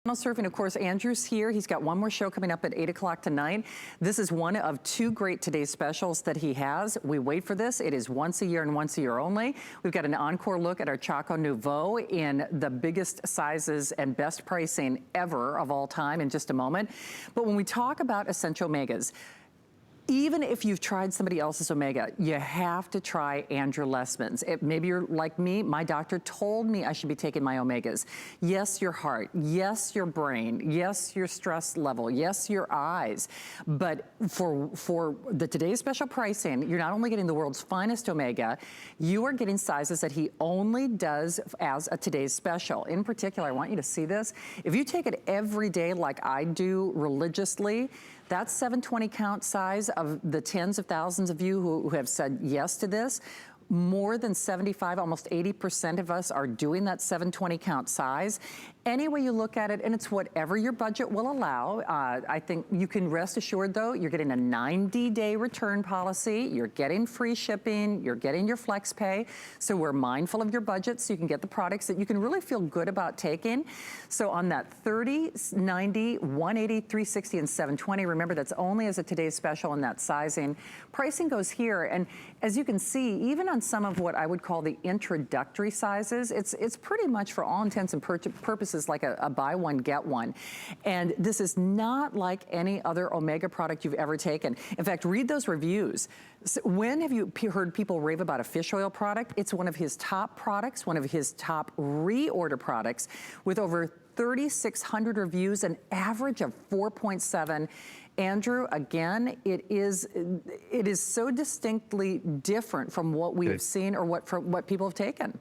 Surfing, of course, Andrew's here. He's got one more show coming up at 8 o'clock tonight. This is one of two great Today's Specials that he has. We wait for this. It is once a year and once a year only. We've got an encore look at our Choco Nouveau in the biggest sizes and best pricing ever of all time in just a moment. But when we talk about essential omegas, even if you've tried somebody else's omega, you have to try Andrew Lessman's. Maybe you're like me, my doctor told me I should be taking my omegas. Yes, your heart, yes, your brain, yes, your stress level, yes, your eyes. But for the Today's Special pricing, you're not only getting the world's finest omega, you are getting sizes that he only does as a Today's Special. In particular, I want you to see this. If you take it every day like I do religiously, that 720 count size of the tens of thousands of you who have said yes to this, more than 75, almost 80% of us are doing that 720 count size. Any way you look at it, and it's whatever your budget will allow. I think you can rest assured though, you're getting a 90-day return policy, you're getting free shipping, you're getting your flex pay. So we're mindful of your budget so you can get the products that you can really feel good about taking. So on that 30, 90, 180, 360, and 720, remember that's only as a Today's Special in that sizing. Pricing goes here, and as you can see, even on some of what I would call the introductory sizes, it's pretty much for all intents and purposes like a buy one, get one. And this is not like any other omega product you've ever taken. In fact, read those reviews. So when have you heard people rave about a fish oil product? It's one of his top products, one of his top reorder products with over 3,600 reviews, an average of 4.7. Andrew, again, it is so distinctly different from what we've seen or what people have taken.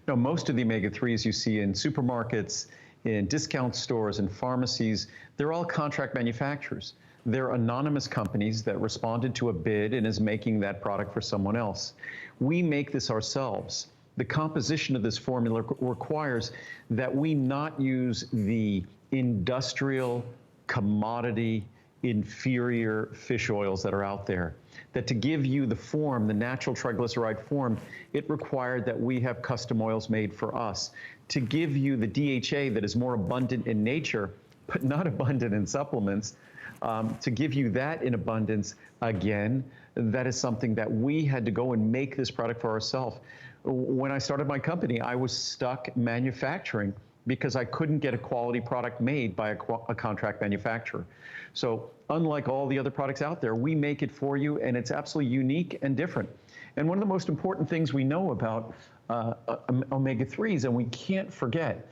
No, most of the omega-3s you see in supermarkets, in discount stores, and pharmacies, they're all contract manufacturers. They're anonymous companies that responded to a bid and is making that product for someone else. We make this ourselves. The composition of this formula requires that we not use the industrial, commodity, inferior fish oils that are out there. That to give you the form, the natural triglyceride form, it required that we have custom oils made for us. To give you the DHA that is more abundant in nature, but not abundant in supplements, to give you that in abundance, again, that is something that we had to go and make this product for ourselves. When I started my company, I was stuck manufacturing because I couldn't get a quality product made by a contract manufacturer. So unlike all the other products out there, we make it for you, and it's absolutely unique and different. And one of the most important things we know about omega-3s, and we can't forget,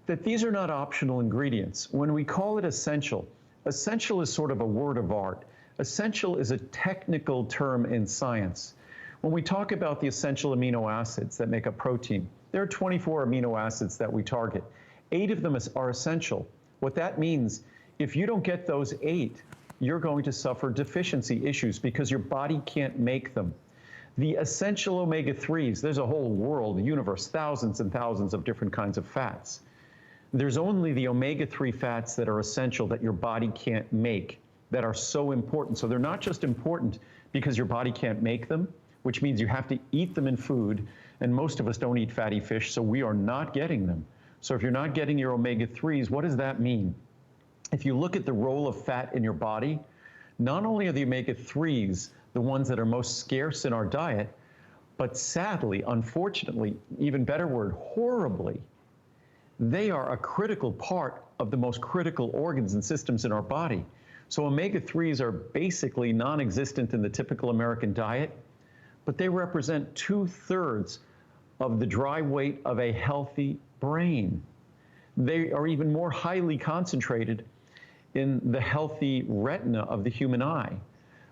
that these are not optional ingredients. When we call it essential, essential is sort of a word of art. Essential is a technical term in science. When we talk about the essential amino acids that make up protein, there are 24 amino acids that we target. 8 of them are essential. What that means, if you don't get those 8, you're going to suffer deficiency issues because your body can't make them. The essential omega-3s, there's a whole world, universe, thousands and thousands of different kinds of fats. There's only the omega-3 fats that are essential that your body can't make, that are so important. So they're not just important because your body can't make them, which means you have to eat them in food, and most of us don't eat fatty fish, so we are not getting them. So if you're not getting your omega-3s, what does that mean? If you look at the role of fat in your body, not only are the omega-3s the ones that are most scarce in our diet, but sadly, unfortunately, even better word, horribly, they are a critical part of the most critical organs and systems in our body. So omega-3s are basically non-existent in the typical American diet, but they represent 2/3 of the dry weight of a healthy brain. They are even more highly concentrated in the healthy retina of the human eye.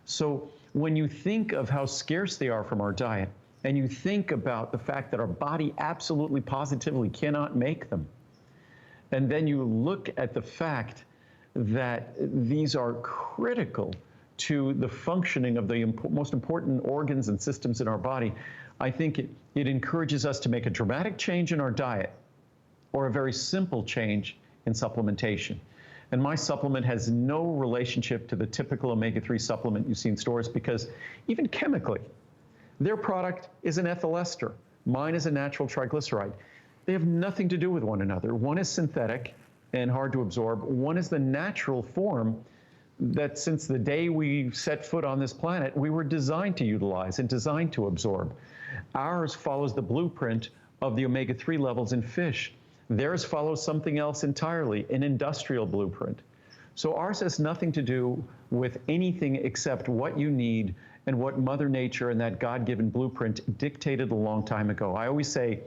So when you think of how scarce they are from our diet, and you think about the fact that our body absolutely positively cannot make them, and then you look at the fact that these are critical to the functioning of the most important organs and systems in our body, I think it encourages us to make a dramatic change in our diet or a very simple change in supplementation. And my supplement has no relationship to the typical omega-3 supplement you see in stores because even chemically, their product is an ethyl ester. Mine is a natural triglyceride. They have nothing to do with one another. One is synthetic and hard to absorb. One is the natural form that since the day we set foot on this planet, we were designed to utilize and designed to absorb. Ours follows the blueprint of the omega-3 levels in fish. Theirs follows something else entirely, an industrial blueprint. So ours has nothing to do with anything except what you need and what Mother Nature and that God-given blueprint dictated a long time ago. I always say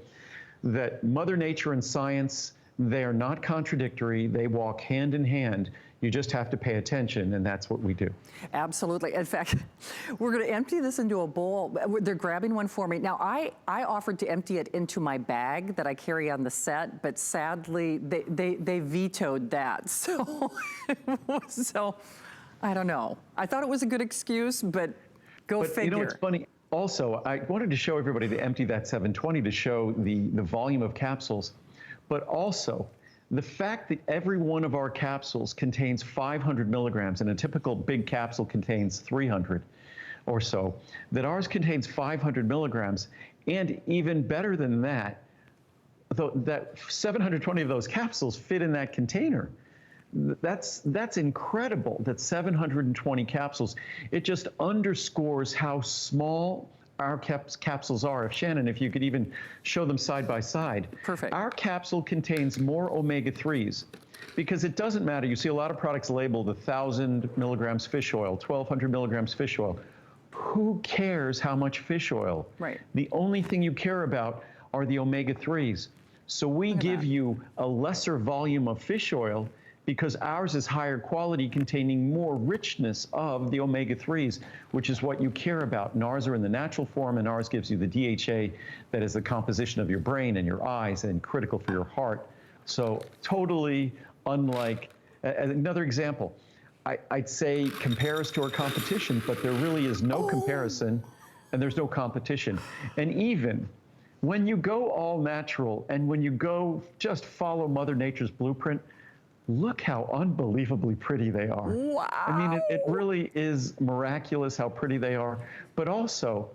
that Mother Nature and science, they are not contradictory. They walk hand in hand. You just have to pay attention, and that's what we do. Absolutely. In fact, we're going to empty this into a bowl. They're grabbing one for me. Now, I offered to empty it into my bag that I carry on the set, but sadly, they vetoed that. So, so I don't know. I thought it was a good excuse, but go figure. You know, it's funny. Also, I wanted to show everybody to empty that 720 to show the volume of capsules, but also the fact that every one of our capsules contains 500 milligrams, and a typical big capsule contains 300 or so, that ours contains 500 milligrams, and even better than that, that 720 of those capsules fit in that container. That's incredible, that 720 capsules. It just underscores how small our capsules are. Shannon, if you could even show them side by side. Perfect. Our capsule contains more omega-3s because it doesn't matter. You see a lot of products labeled 1,000 milligrams fish oil, 1,200 milligrams fish oil. Who cares how much fish oil? Right. The only thing you care about are the omega-3s. So we give you a lesser volume of fish oil because ours is higher quality, containing more richness of the omega-3s, which is what you care about. And ours are in the natural form, and ours gives you the DHA that is the composition of your brain and your eyes and critical for your heart. So totally unlike, another example, I'd say compare us to our competition, but there really is no comparison and there's no competition. And even when you go all natural and when you go just follow Mother Nature's blueprint, look how unbelievably pretty they are. Wow. I mean, it really is miraculous how pretty they are. But also,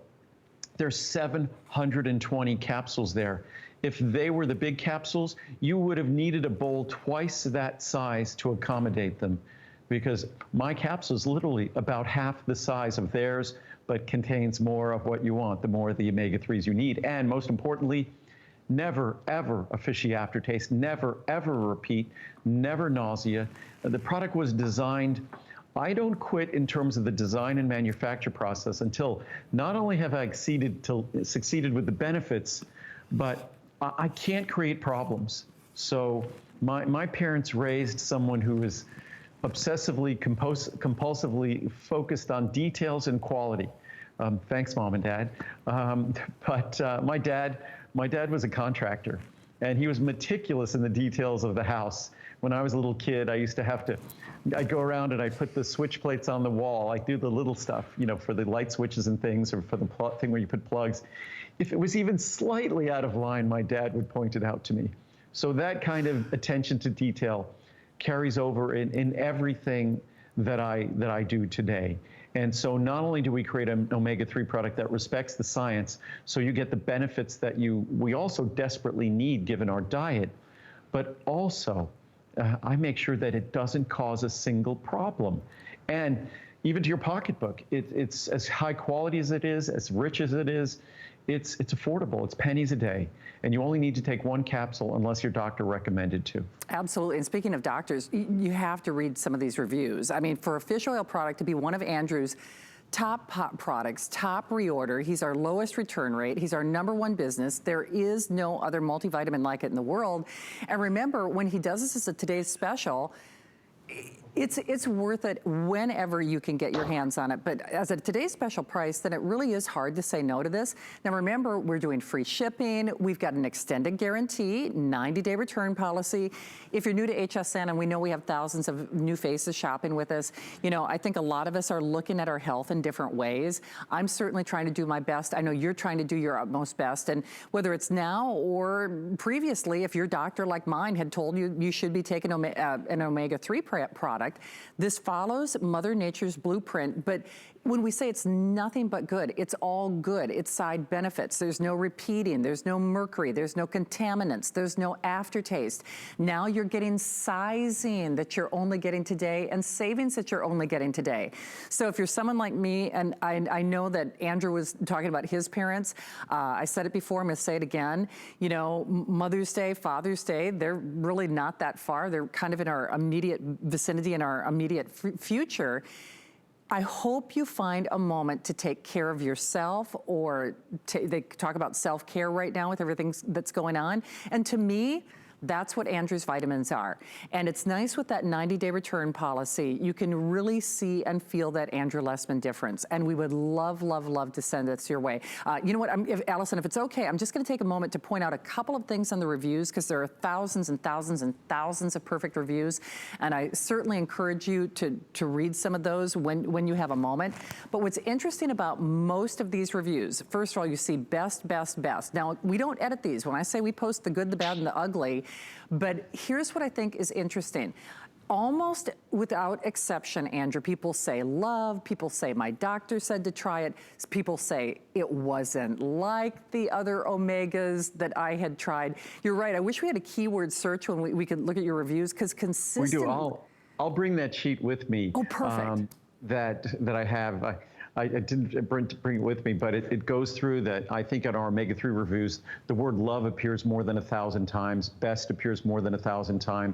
there's 720 capsules there. If they were the big capsules, you would have needed a bowl twice that size to accommodate them, because my capsule is literally about half the size of theirs, but contains more of what you want, the more of the omega-3s you need. And most importantly, never, ever a fishy aftertaste, never, ever repeat, never nausea. The product was designed, I don't quit in terms of the design and manufacture process until not only have I succeeded with the benefits, but I can't create problems. So my parents raised someone who is obsessively, compulsively focused on details and quality. Thanks, Mom and Dad. My dad was a contractor, and he was meticulous in the details of the house. When I was a little kid, I used to have to, I'd go around and I'd put the switch plates on the wall. I'd do the little stuff, you know, for the light switches and things, or for the thing where you put plugs. If it was even slightly out of line, my dad would point it out to me. So that kind of attention to detail carries over in everything that I do today. And so not only do we create an omega-3 product that respects the science, so you get the benefits that we also desperately need given our diet, but also I make sure that it doesn't cause a single problem. And even to your pocketbook, it's as high quality as it is, as rich as it is, it's affordable. It's pennies a day. And you only need to take one capsule unless your doctor recommended to. Absolutely. And speaking of doctors, you have to read some of these reviews. I mean, for a fish oil product to be one of Andrew's top products, top reorder, he's our lowest return rate, he's our #1 business. There is no other multivitamin like it in the world. And remember, when he does this as a today's special, it's worth it whenever you can get your hands on it. But as a today's special price, then it really is hard to say no to this. Now remember, we're doing free shipping. We've got an extended guarantee, 90-day return policy. If you're new to HSN, and we know we have thousands of new faces shopping with us, you know, I think a lot of us are looking at our health in different ways. I'm certainly trying to do my best. I know you're trying to do your utmost best. And whether it's now or previously, if your doctor like mine had told you you should be taking an omega-3 product, product. This follows Mother Nature's blueprint, but when we say it's nothing but good, it's all good. It's side benefits. There's no repeating, there's no mercury, there's no contaminants, there's no aftertaste. Now you're getting sizing that you're only getting today and savings that you're only getting today. So if you're someone like me, and I know that Andrew was talking about his parents, I said it before, I'm gonna say it again, you know, Mother's Day, Father's Day, they're really not that far. They're kind of in our immediate vicinity, in our immediate future. I hope you find a moment to take care of yourself, or they talk about self-care right now with everything that's going on. And to me, that's what Andrew's vitamins are. And it's nice with that 90-day return policy. You can really see and feel that Andrew Lessman difference. And we would love, love, love to send this your way. You know what, Allison, if it's okay, I'm just gonna take a moment to point out a couple of things on the reviews, because there are thousands and thousands and thousands of perfect reviews. And I certainly encourage you to read some of those when you have a moment. But what's interesting about most of these reviews, first of all, you see best, best, best. Now, we don't edit these. When I say we post the good, the bad, and the ugly, but here's what I think is interesting. Almost without exception, Andrew, people say love, people say my doctor said to try it, people say it wasn't like the other omegas that I had tried. You're right, I wish we had a keyword search when we could look at your reviews, because consistent. We do. I'll bring that sheet with me. Oh, perfect. That I have. I didn't bring it with me, but it goes through that. I think in our omega-3 reviews, the word love appears more than 1,000 times, best appears more than 1,000 times.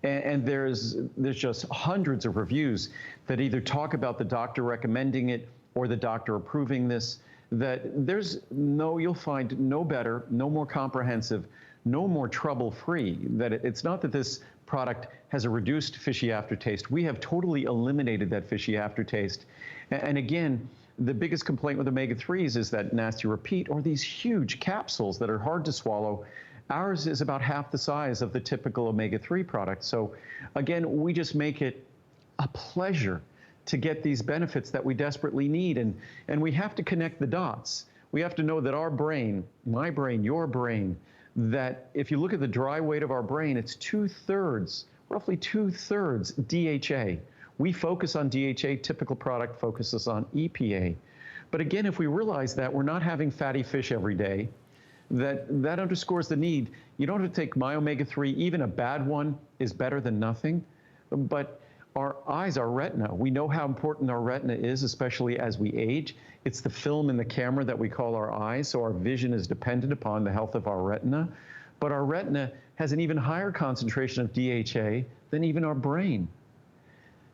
And there's just hundreds of reviews that either talk about the doctor recommending it or the doctor approving this, that you'll find no better, no more comprehensive, no more trouble-free. That it's not that this product has a reduced fishy aftertaste. We have totally eliminated that fishy aftertaste. And again, the biggest complaint with omega-3s is that nasty repeat, or these huge capsules that are hard to swallow. Ours is about half the size of the typical omega-3 product. So again, we just make it a pleasure to get these benefits that we desperately need. And we have to connect the dots. We have to know that our brain, my brain, your brain, that if you look at the dry weight of our brain, it's roughly two-thirds DHA. We focus on DHA, typical product focuses on EPA. But again, if we realize that we're not having fatty fish every day, that underscores the need. You don't have to take my omega-3, even a bad one is better than nothing. But our eyes, our retina, we know how important our retina is, especially as we age. It's the film in the camera that we call our eyes, so our vision is dependent upon the health of our retina. But our retina has an even higher concentration of DHA than even our brain.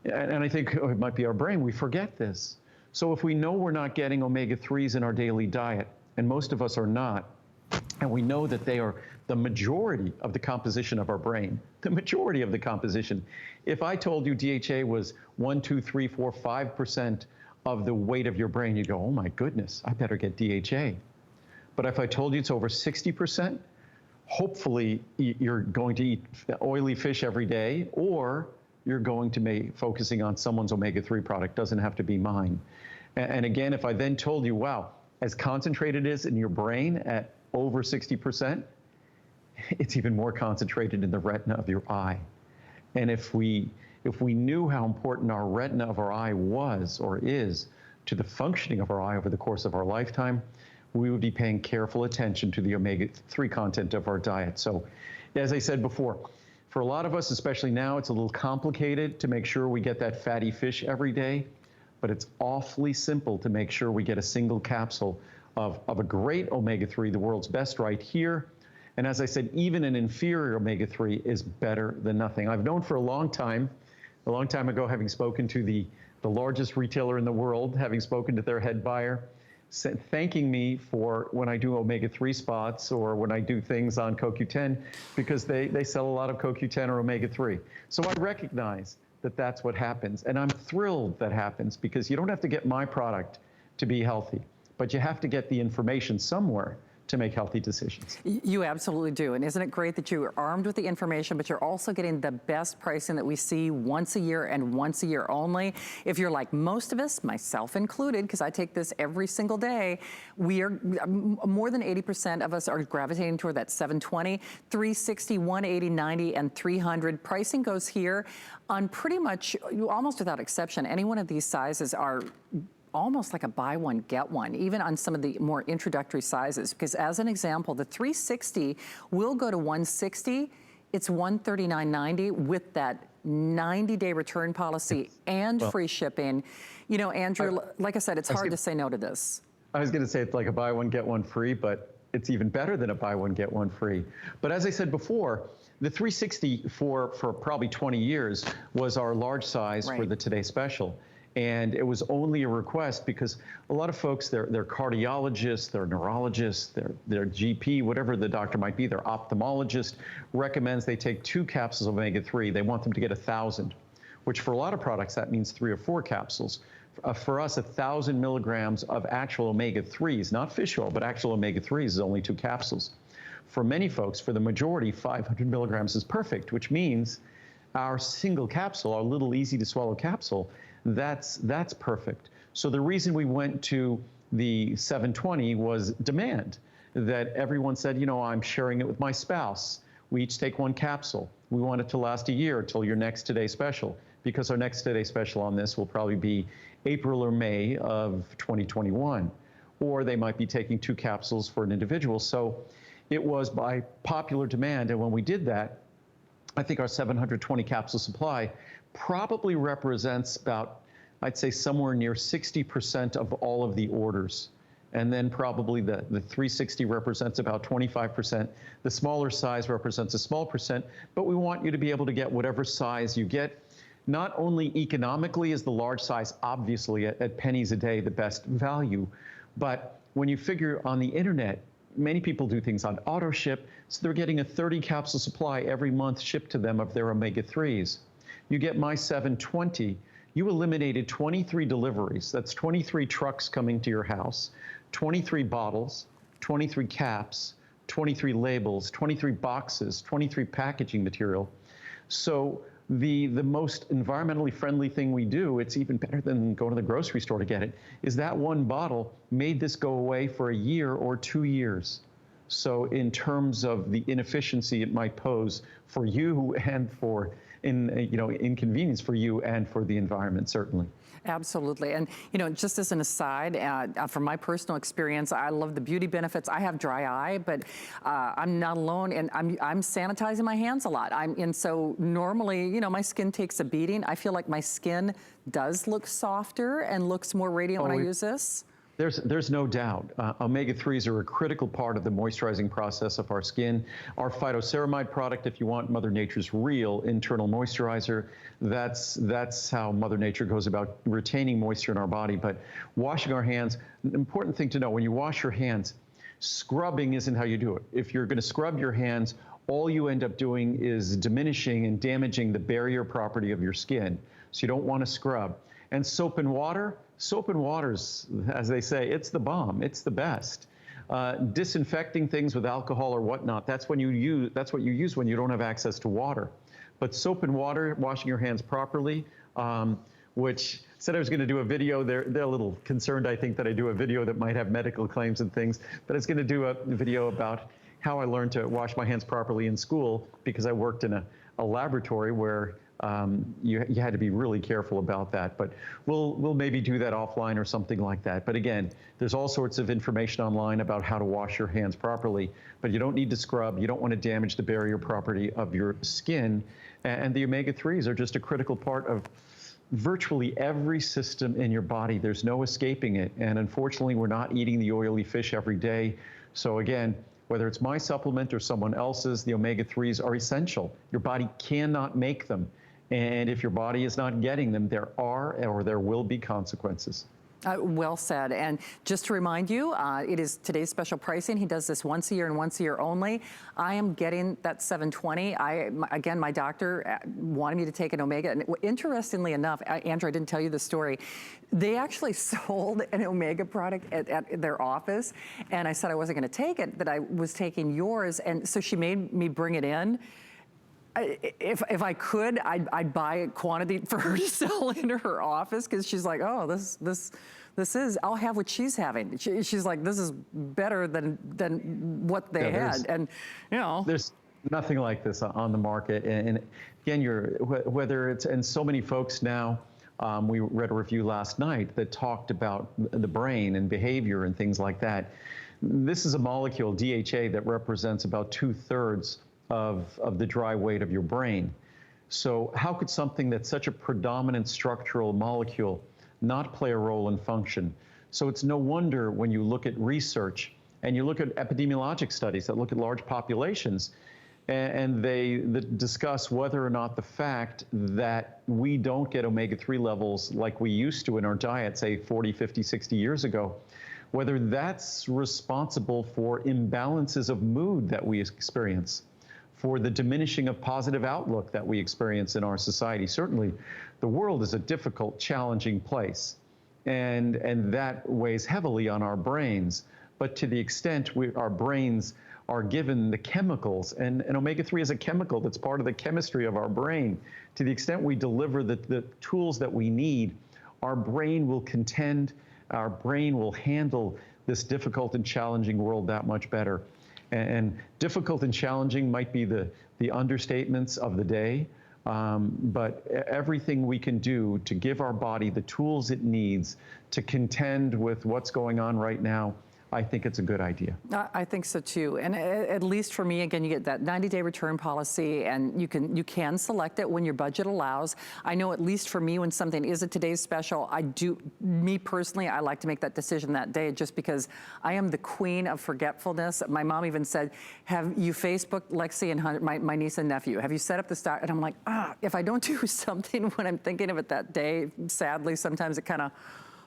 And I think it might be our brain, we forget this. So if we know we're not getting omega-3s in our daily diet, and most of us are not, and we know that they are the majority of the composition of our brain, the majority of the composition. If I told you DHA was 1, 2, 3, 4, 5% of the weight of your brain, you go, oh my goodness, I better get DHA. But if I told you it's over 60%, hopefully you're going to eat oily fish every day, or you're going to be focusing on someone's omega-3 product, doesn't have to be mine. And again, if I then told you, wow, as concentrated as in your brain at over 60%, it's even more concentrated in the retina of your eye. And if we knew how important our retina of our eye was or is to the functioning of our eye over the course of our lifetime, we would be paying careful attention to the omega-3 content of our diet. So, as I said before, for a lot of us, especially now, it's a little complicated to make sure we get that fatty fish every day, but it's awfully simple to make sure we get a single capsule of a great omega-3, the world's best right here. And as I said, even an inferior omega-3 is better than nothing. I've known for a long time ago, having spoken to the largest retailer in the world, having spoken to their head buyer, thanking me for when I do omega-3 spots or when I do things on CoQ10, because they sell a lot of CoQ10 or omega-3. So I recognize that that's what happens. And I'm thrilled that happens, because you don't have to get my product to be healthy, but you have to get the information somewhere to make healthy decisions. You absolutely do. And isn't it great that you are armed with the information, but you're also getting the best pricing that we see once a year and once a year only. If you're like most of us, myself included, because I take this every single day, we are more than 80% of us are gravitating toward that 720, 360, 180, 90, and 300. Pricing goes here on pretty much, almost without exception. Any one of these sizes are almost like a buy one, get one, even on some of the more introductory sizes. Because as an example, the 360 will go to 160. It's $139.90 with that 90-day return policy and free shipping. You know, Andrew, like I said, it's hard to say no to this. I was going to say it's like a buy one, get one free, but it's even better than a buy one, get one free. But as I said before, the 360 for probably 20 years was our large size for the Today Special. And it was only a request because a lot of folks, they're cardiologists, they're neurologists, they're GP, whatever the doctor might be, their ophthalmologist recommends they take 2 capsules of omega-3. They want them to get 1,000, which for a lot of products, that means 3 or 4 capsules. For us, 1,000 milligrams of actual omega-3s, not fish oil, but actual omega-3s is only 2 capsules. For many folks, for the majority, 500 milligrams is perfect, which means our single capsule, our little easy to swallow capsule, that's perfect. So the reason we went to the 720 was demand, that everyone said, you know, I'm sharing it with my spouse. We each take 1 capsule. We want it to last a year till your next Today Special, because our next Today Special on this will probably be April or May of 2021. Or they might be taking 2 capsules for an individual. So it was by popular demand. And when we did that, I think our 720 capsule supply probably represents about, I'd say, somewhere near 60% of all of the orders. And then probably the 360 represents about 25%. The smaller size represents a small percent, but we want you to be able to get whatever size you get. Not only economically is the large size, obviously, at pennies a day, the best value, but when you figure on the internet, many people do things on auto ship, so they're getting a 30 capsule supply every month shipped to them of their omega-3s. You get my 720, you eliminated 23 deliveries. That's 23 trucks coming to your house, 23 bottles, 23 caps, 23 labels, 23 boxes, 23 packaging material. So the most environmentally friendly thing we do, it's even better than going to the grocery store to get it, is that 1 bottle made this go away for a year or 2 years. So in terms of the inefficiency it might pose for you and for inconvenience for you and for the environment, certainly. Absolutely. And, you know, just as an aside, from my personal experience, I love the beauty benefits. I have dry eye, but I'm not alone, and I'm sanitizing my hands a lot. And so normally, you know, my skin takes a beating. I feel like my skin does look softer and looks more radiant when I use this. There's no doubt. Omega-3s are a critical part of the moisturizing process of our skin. Our phytoceramide product, if you want Mother Nature's real internal moisturizer, that's how Mother Nature goes about retaining moisture in our body. But washing our hands, an important thing to know, when you wash your hands, scrubbing isn't how you do it. If you're going to scrub your hands, all you end up doing is diminishing and damaging the barrier property of your skin. So you don't want to scrub. And soap and water's, as they say, it's the bomb. It's the best. Disinfecting things with alcohol or whatnot, that's what you use when you don't have access to water. But soap and water, washing your hands properly, which said I was going to do a video. They're a little concerned, I think, that I do a video that might have medical claims and things. But I was going to do a video about how I learned to wash my hands properly in school, because I worked in a laboratory where you had to be really careful about that. But we'll maybe do that offline or something like that. But again, there's all sorts of information online about how to wash your hands properly, but you don't need to scrub. You don't want to damage the barrier property of your skin. And the omega-3s are just a critical part of virtually every system in your body. There's no escaping it. And unfortunately, we're not eating the oily fish every day. So again, whether it's my supplement or someone else's, the omega-3s are essential. Your body cannot make them. And if your body is not getting them, there are or there will be consequences. Well said. And just to remind you, it is today's special pricing. He does this once a year and once a year only. I am getting that 720. Again, my doctor wanted me to take an Omega. And interestingly enough, Andrew, I didn't tell you the story. They actually sold an Omega product at their office. And I said I wasn't going to take it, that I was taking yours. And so she made me bring it in. If I could, I'd buy a quantity for her to sell in her office, because she's like, oh, this is, I'll have what she's having. She's like, this is better than what they had. And, you know. There's nothing like this on the market. And again, whether it's, and so many folks now, we read a review last night that talked about the brain and behavior and things like that. This is a molecule, DHA, that represents about 2/3 of the dry weight of your brain. So how could something that's such a predominant structural molecule not play a role in function? So it's no wonder when you look at research and you look at epidemiologic studies that look at large populations, and they discuss whether or not the fact that we don't get omega-3 levels like we used to in our diet, say 40, 50, 60 years ago, whether that's responsible for imbalances of mood that we experience, for the diminishing of positive outlook that we experience in our society. Certainly, the world is a difficult, challenging place, and that weighs heavily on our brains. But to the extent our brains are given the chemicals, and omega-3 is a chemical that's part of the chemistry of our brain, to the extent we deliver the tools that we need, our brain will contend, our brain will handle this difficult and challenging world that much better. And difficult and challenging might be the understatements of the day, but everything we can do to give our body the tools it needs to contend with what's going on right now, I think it's a good idea. I think so too. And at least for me, again, you get that 90-day return policy, and you can select it when your budget allows. I know at least for me, when something is a today's special, me personally, I like to make that decision that day, just because I am the queen of forgetfulness. My mom even said, have you Facebooked Lexi and Hunter, my niece and nephew? Have you set up the stock? And I'm like, if I don't do something when I'm thinking of it that day, sadly, sometimes it kind of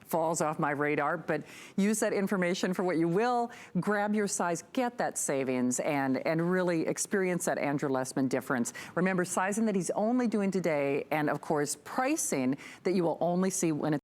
falls off my radar. But use that information for what you will. Grab your size, get that savings, and really experience that Andrew Lessman difference. Remember, sizing that he's only doing today, and of course, pricing that you will only see when it's